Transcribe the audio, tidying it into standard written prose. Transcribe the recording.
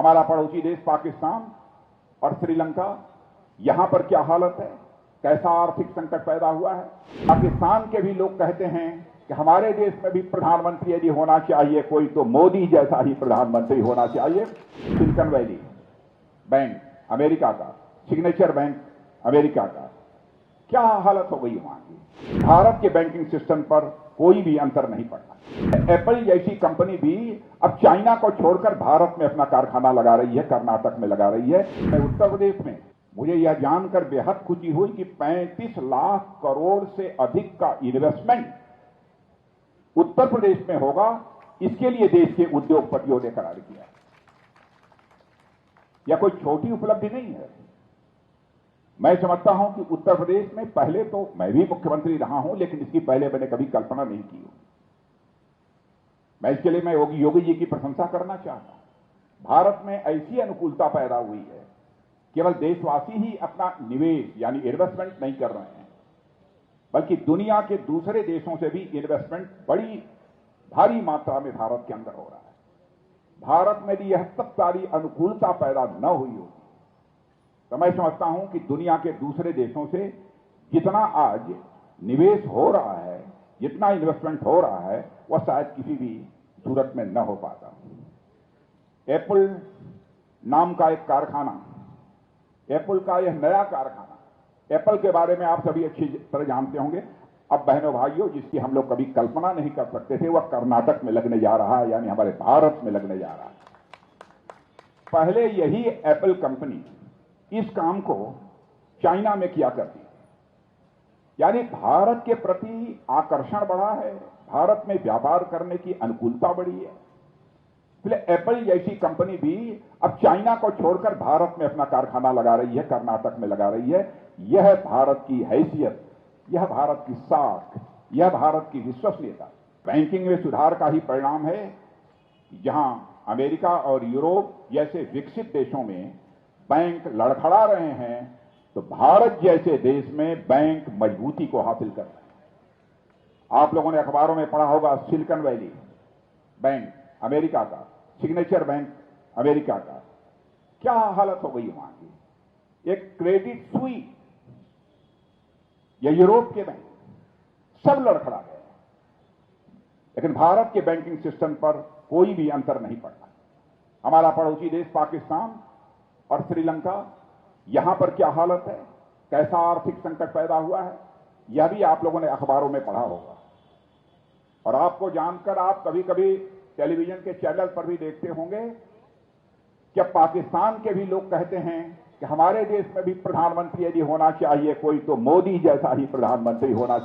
हमारा पड़ोसी देश पाकिस्तान और श्रीलंका, यहां पर क्या हालत है, कैसा आर्थिक संकट पैदा हुआ है। पाकिस्तान के भी लोग कहते हैं कि हमारे देश में भी प्रधानमंत्री यदि होना चाहिए कोई तो मोदी जैसा ही प्रधानमंत्री होना चाहिए। सिलिकॉन वैली बैंक अमेरिका का, सिग्नेचर बैंक अमेरिका का, क्या हालत हो गई वहां की। भारत के बैंकिंग सिस्टम पर कोई भी अंतर नहीं पड़ता। एप्पल जैसी कंपनी भी अब चाइना को छोड़कर भारत में अपना कारखाना लगा रही है, कर्नाटक में लगा रही है। उत्तर प्रदेश में मुझे यह जानकर बेहद खुशी हुई कि 35 लाख करोड़ से अधिक का इन्वेस्टमेंट उत्तर प्रदेश में होगा। इसके लिए देश के उद्योगपतियों ने करार किया। यह कोई छोटी उपलब्धि नहीं है। मैं समझता हूं कि उत्तर प्रदेश में, पहले तो मैं भी मुख्यमंत्री रहा हूं, लेकिन इसकी पहले मैंने कभी कल्पना नहीं की। मैं इसके लिए मैं योगी जी की प्रशंसा करना चाहता हूं। भारत में ऐसी अनुकूलता पैदा हुई है, केवल देशवासी ही अपना निवेश यानी इन्वेस्टमेंट नहीं कर रहे हैं, बल्कि दुनिया के दूसरे देशों से भी इन्वेस्टमेंट बड़ी भारी मात्रा में भारत के अंदर हो रहा है। भारत में भी यह सब सारी अनुकूलता पैदा न हुई होती तो मैं समझता हूं कि दुनिया के दूसरे देशों से जितना आज निवेश हो रहा है, जितना इन्वेस्टमेंट हो रहा है, वह शायद किसी भी सूरत में न हो पाता। एप्पल नाम का एक कारखाना, एप्पल का यह नया कारखाना, एप्पल के बारे में आप सभी अच्छी तरह जानते होंगे। अब बहनों भाइयों, जिसकी हम लोग कभी कल्पना नहीं कर सकते थे, वह कर्नाटक में लगने जा रहा है, यानी हमारे भारत में लगने जा रहा है। पहले यही एप्पल कंपनी इस काम को चाइना में किया करती है, यानी भारत के प्रति आकर्षण बढ़ा है, भारत में व्यापार करने की अनुकूलता बढ़ी है। इसलिए एप्पल जैसी कंपनी भी अब चाइना को छोड़कर भारत में अपना कारखाना लगा रही है, कर्नाटक में लगा रही है। यह भारत की हैसियत, यह भारत की साख, यह भारत की विश्वसनीयता, बैंकिंग में सुधार का ही परिणाम है। जहां अमेरिका और यूरोप जैसे विकसित देशों में बैंक लड़खड़ा रहे हैं, तो भारत जैसे देश में बैंक मजबूती को हासिल कर रहे हैं। आप लोगों ने अखबारों में पढ़ा होगा, सिलिकॉन वैली बैंक अमेरिका का, सिग्नेचर बैंक अमेरिका का, क्या हालत हो गई वहां की। एक क्रेडिट स्विस या यूरोप के बैंक सब लड़खड़ा गए, लेकिन भारत के बैंकिंग सिस्टम पर कोई भी अंतर नहीं पड़ता। हमारा पड़ोसी देश पाकिस्तान और श्रीलंका, यहां पर क्या हालत है, कैसा आर्थिक संकट पैदा हुआ है, यह भी आप लोगों ने अखबारों में पढ़ा होगा। और आपको जानकर आप कभी कभी टेलीविजन के चैनल पर भी देखते होंगे कि पाकिस्तान के भी लोग कहते हैं कि हमारे देश में भी प्रधानमंत्री यदि होना चाहिए कोई तो मोदी जैसा ही प्रधानमंत्री होना चाहिए।